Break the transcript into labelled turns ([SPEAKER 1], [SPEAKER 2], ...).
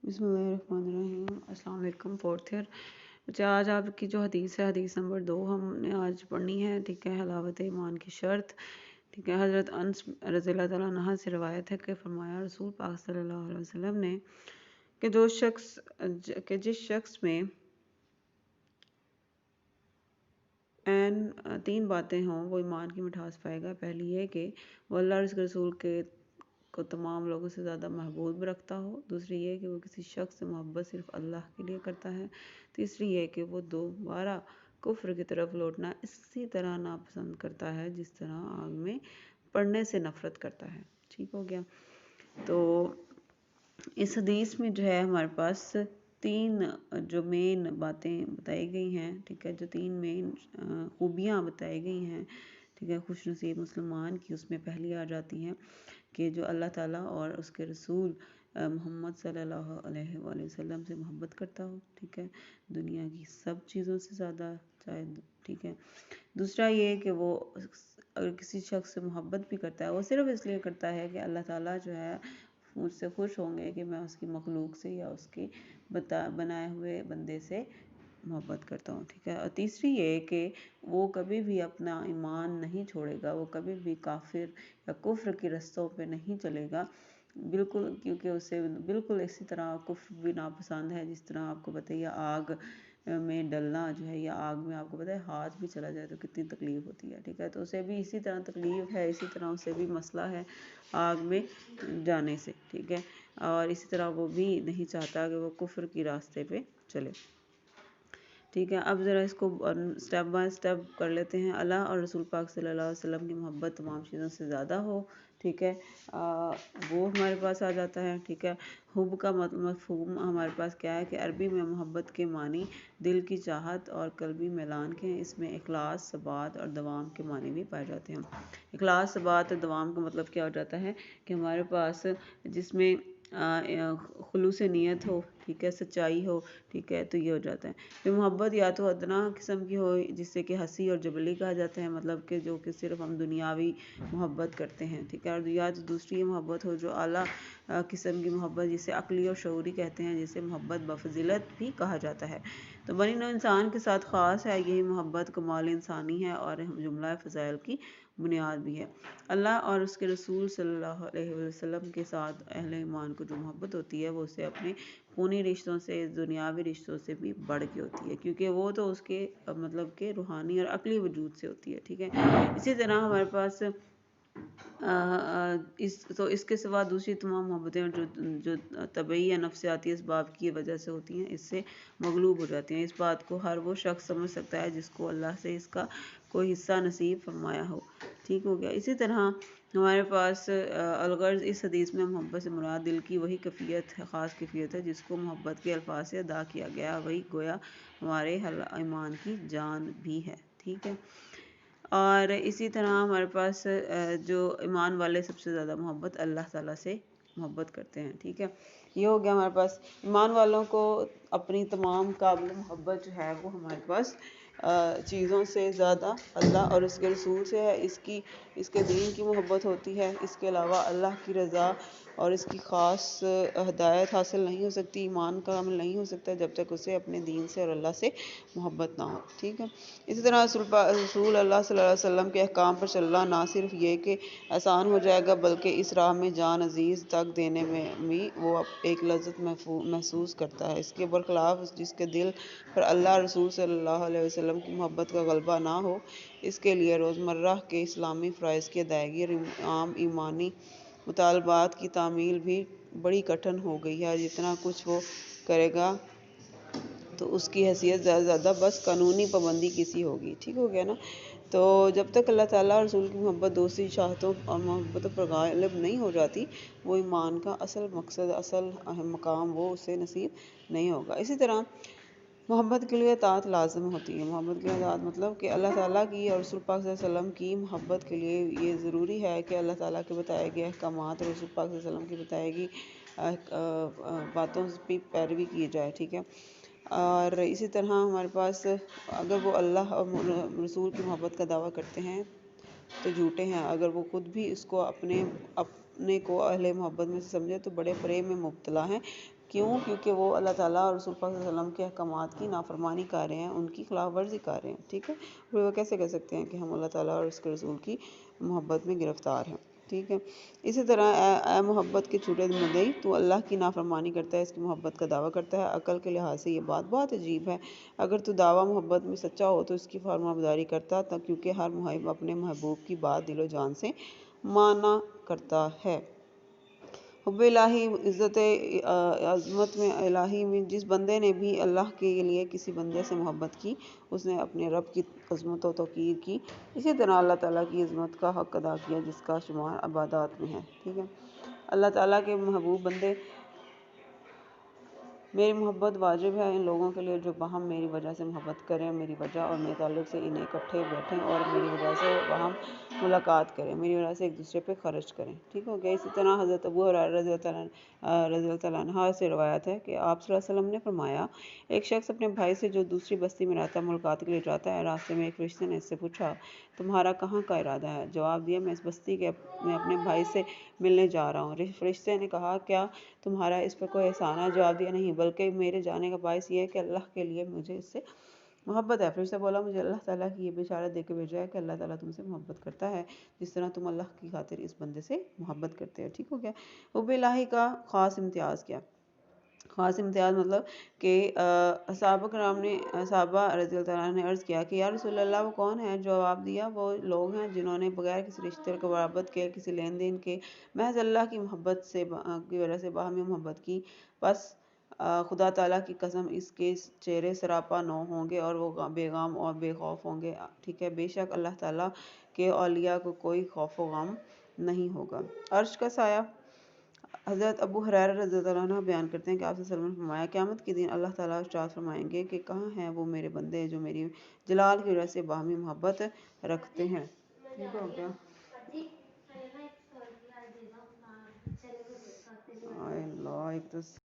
[SPEAKER 1] बिस्मिल्लाहिर्रहमानिर्रहीम। अस्सलाम वालेकुम। Fourth year. अच्छा, आज आपकी जो हदीस है, हदीस नंबर 2 हमने आज पढ़नी है। ठीक है, हलावत ईमान की शर्त। ठीक है, हज़रत अनस रज़ियल्लाहु तआला अन्हा से रवायत है कि फरमाया रसूल पाक सल्लल्लाहु अलैहि वसल्लम ने कि जिस शख्स में तीन बातें हों वो ईमान की मिठास पाएगा। पहली ये कि वो अल्लाह और उसके रसूल के को तमाम लोगों से ज़्यादा महबूब रखता हो। दूसरी ये कि वो किसी शख्स से मोहब्बत सिर्फ अल्लाह के लिए करता है। तीसरी ये कि वो दोबारा कुफ्र की तरफ लौटना इसी तरह नापसंद करता है जिस तरह आग में पड़ने से नफ़रत करता है। ठीक हो गया। तो इस हदीस में जो है हमारे पास तीन जो मेन बातें बताई गई हैं। ठीक है, जो तीन मेन खूबियाँ बताई गई हैं। ठीक है, खुशनसीब मुसलमान की उसमें पहली आ जाती हैं कि जो अल्लाह ताला और उसके रसूल मोहम्मद सल्लल्लाहु अलैहि वसल्लम से मोहब्बत करता हो। ठीक है, दुनिया की सब चीज़ों से ज़्यादा चाहे। ठीक है, दूसरा ये कि वो अगर किसी शख्स से मोहब्बत भी करता है वो सिर्फ इसलिए करता है कि अल्लाह ताला जो है मुझसे खुश होंगे कि मैं उसकी मखलूक से या उसके बनाए हुए बंदे से मोहब्बत करता हूँ। ठीक है, और तीसरी ये कि वो कभी भी अपना ईमान नहीं छोड़ेगा, वो कभी भी काफिर या कुफ्र के रस्तों पे नहीं चलेगा बिल्कुल, क्योंकि उसे बिल्कुल इसी तरह कुफ्र भी नापसंद है जिस तरह आपको बताइए आग में डलना जो है, या आग में आपको पता है हाथ भी चला जाए तो कितनी तकलीफ़ होती है। ठीक है, तो उसे भी इसी तरह तकलीफ़ है, इसी तरह उसे भी मसला है आग में जाने से। ठीक है, और इसी तरह वो भी नहीं चाहता कि वो कुफ्र की रास्ते पे चले। ठीक है, अब ज़रा इसको स्टेप बाय स्टेप कर लेते हैं। अल्लाह और रसूल पाक सल्लल्लाहु अलैहि वसल्लम की मोहब्बत तमाम चीज़ों से ज़्यादा हो। ठीक है, वो हमारे पास आ जाता है। ठीक है, हुब का मफ़हूम हमारे पास क्या है कि अरबी में मोहब्बत के मानी दिल की चाहत और कल्बी मैलान के हैं। इसमें इखलास, सबात और दवाम के मानी भी पाए जाते हैं। इखलास, सबात और दवाम का मतलब क्या हो जाता है कि हमारे पास जिसमें खुलूस नीयत हो, ठीक है, सच्चाई हो। ठीक है, तो ये हो जाता है। फिर मोहब्बत या तो अदना किस्म की हो जिससे कि हंसी और जबली कहा जाता है, मतलब कि जो कि सिर्फ हम दुनियावी मोहब्बत करते हैं। ठीक है, और या तो दूसरी मोहब्बत हो जो आला किस्म की मोहब्बत जिसे अक्ली और शऊरी कहते हैं, जिसे मोहब्बत बफजीलत भी कहा जाता है। तो बनी नौ इंसान के साथ ख़ास है यही मोहब्बत कमाल इंसानी है और जुमला फ़ज़ाइल की बुनियाद भी है। अल्लाह और उसके रसूल सल्लल्लाहु अलैहि वसल्लम के साथ अहले ईमान को जो मोहब्बत होती है वो उससे अपने खूनी रिश्तों से, दुनियावी रिश्तों से भी बढ़ के होती है, क्योंकि वो तो उसके मतलब के रूहानी और अक्ली वजूद से होती है। ठीक है, इसी तरह हमारे पास इसके सिवा दूसरी तमाम मोहब्बतें जो जो तबई या नफ्सियाती इसबाब की वजह से होती हैं इससे मगलूब हो जाती हैं। इस बात को हर वो शख्स समझ सकता है जिसको अल्लाह से इसका कोई हिस्सा नसीब फरमाया हो। ठीक हो गया। इसी तरह हमारे पास अलगर्ज इस हदीस में मोहब्बत से मुराद दिल की वही कैफियत है, ख़ास कैफियत है जिसको मोहब्बत के अल्फाज से अदा किया गया, वही गोया हमारे ईमान की जान भी है। ठीक है, और इसी तरह हमारे पास जो ईमान वाले सबसे ज़्यादा मोहब्बत अल्लाह ताला से मोहब्बत करते हैं। ठीक है, ये हो गया हमारे पास। ईमान वालों को अपनी तमाम काबिल मोहब्बत जो है वो हमारे पास चीज़ों से ज़्यादा अल्लाह और उसके रसूल से है। इसके दीन की मोहब्बत होती है। इसके अलावा अल्लाह की रज़ा और इसकी ख़ास हदायत हासिल नहीं हो सकती, ईमान कामिल नहीं हो सकता जब तक उसे अपने दीन से और अल्लाह से मोहब्बत ना हो। ठीक है, इसी तरह रसूल अल्लाह सल्लल्लाहु अलैहि वसल्लम के अहकाम पर चलना ना सिर्फ ये कि आसान हो जाएगा बल्कि इस राह में जान अजीज़ तक देने में भी वो एक लज्जत महसूस करता है। इसके बरखिलाफ़ जिसके दिल पर अल्लाह रसूल सल्लल्लाहु अलैहि वसल्लम की मोहब्बत का गलबा ना हो, इसके लिए रोज़मर्रा के इस्लामी फ़राइज़ की अदायगी और आम ईमानी मुतालबात की तामील भी बड़ी कठिन हो गई है। जितना कुछ वो करेगा तो उसकी हैसियत ज़्यादा से ज़्यादा बस कानूनी पाबंदी किसी होगी। ठीक हो गया ना। तो जब तक अल्लाह ताला और रसूल की मोहब्बत दूसरी चाहतों और मोहब्बतों पर गालिब नहीं हो जाती, वो ईमान का असल मकसद, असल अहम मकाम वो उसे नसीब नहीं होगा। इसी तरह मोहब्बत के लिए अताअत लाज़िम होती है। मोहब्बत के लिए अताअत मतलब कि अल्लाह ताला की और रसूल पाक सल्लल्लाहु अलैहि वसल्लम की मोहब्बत के लिए ये ज़रूरी है कि अल्लाह ताला के बताए गए अहकामात और रसूल पाक सल्लल्लाहु अलैहि वसल्लम की बताई गई बातों की पैरवी की जाए। ठीक है, और इसी तरह हमारे पास अगर वो अल्लाह और रसूल की मोहब्बत का दावा करते हैं तो झूठे हैं। अगर वो खुद भी इसको अपने को अहले मोहब्बत में से समझे तो बड़े फ़रेब में मुब्तला हैं, کیوں؟ کیونکہ وہ اللہ تعالیٰ اور رسول پاک صلی اللہ علیہ وسلم کے احکامات کی نافرمانی کر رہے ہیں، ان کی خلاف ورزی کر رہے ہیں، ٹھیک ہے. پھر وہ کیسے کہہ سکتے ہیں کہ ہم اللہ تعالیٰ اور اس کے رسول کی محبت میں گرفتار ہیں، ٹھیک ہے. اسی طرح اے محبت کے چھوٹے مدعی، تو اللہ کی نافرمانی کرتا ہے، اس کی محبت کا دعویٰ کرتا ہے. عقل کے لحاظ سے یہ بات بہت عجیب ہے. اگر تو دعویٰ محبت میں سچا ہو تو اس کی فرما برداری کرتا، کیونکہ ہر محب اپنے محبوب کی بات دل و جان سے مانا کرتا ہے. حب الہی، عزت عظمت میں الہی میں جس بندے نے بھی اللہ کے لیے کسی بندے سے محبت کی، اس نے اپنے رب کی عظمت و توقیر کی. اسی طرح اللہ تعالیٰ کی عظمت کا حق ادا کیا، جس کا شمار عبادات میں ہے، ٹھیک ہے. اللہ تعالیٰ کے محبوب بندے، میری محبت واجب ہے ان لوگوں کے لیے جو باہم میری وجہ سے محبت کریں، میری وجہ اور میرے تعلق سے انہیں اکٹھے بیٹھیں اور میری وجہ سے باہم ملاقات کریں، میری وجہ سے ایک دوسرے پہ خرچ کریں، ٹھیک ہو گیا. اسی طرح حضرت ابو ہریرہ رضی اللہ عنہ سے روایت ہے کہ آپ صلی اللہ علیہ وسلم نے فرمایا، ایک شخص اپنے بھائی سے جو دوسری بستی میں رہتا ہے ملاقات کے لیے جاتا ہے. راستے میں ایک فرشتے نے اس سے پوچھا، تمہارا کہاں کا ارادہ ہے؟ جواب دیا، میں اس بستی کے میں اپنے بھائی سے ملنے جا رہا ہوں. فرشتے نے کہا، کیا تمہارا اس پر کوئی احسان ہے؟ جواب دیا، نہیں، بلکہ میرے جانے کا باعث یہ ہے کہ اللہ کے لیے مجھے اس سے محبت ہے. فرشتہ بولا، مجھے اللہ تعالیٰ کی یہ بشارت دے کے بھیجا ہے کہ اللہ تعالیٰ تم سے محبت کرتا ہے جس طرح تم اللہ کی خاطر اس بندے سے محبت کرتے ہو، ٹھیک ہو گیا. حب الہی کا خاص امتیاز کیا؟ خاص امتیاز مطلب کہ صحابہ رضی اللہ عنہ نے عرض کیا کہ یا رسول اللہ، وہ کون ہیں؟ جواب دیا، وہ لوگ ہیں جنہوں نے بغیر کسی رشتے کو قرابت کے، کسی لین دین کے، محض اللہ کی محبت سے کی وجہ سے باہمی محبت کی. بس خدا تعالیٰ کی قسم، اس کے چہرے سراپا نو ہوں گے اور وہ بے غم اور بے خوف ہوں گے، ٹھیک ہے. بے شک اللہ تعالیٰ کے اولیاء کو کوئی خوف و غم نہیں ہوگا. عرش کا سایہ، حضرت ابو ہریرہ رضی اللہ عنہ بیان کرتے ہیں کہ آپ صلی اللہ علیہ وسلم نے فرمایا، قیامت کے دن اللہ تعالیٰ ارشاد فرمائیں گے کہ کہاں ہیں وہ میرے بندے جو میری جلال کی وجہ سے باہمی محبت رکھتے ہیں، ٹھیک ہو گیا. اللہ ایک تو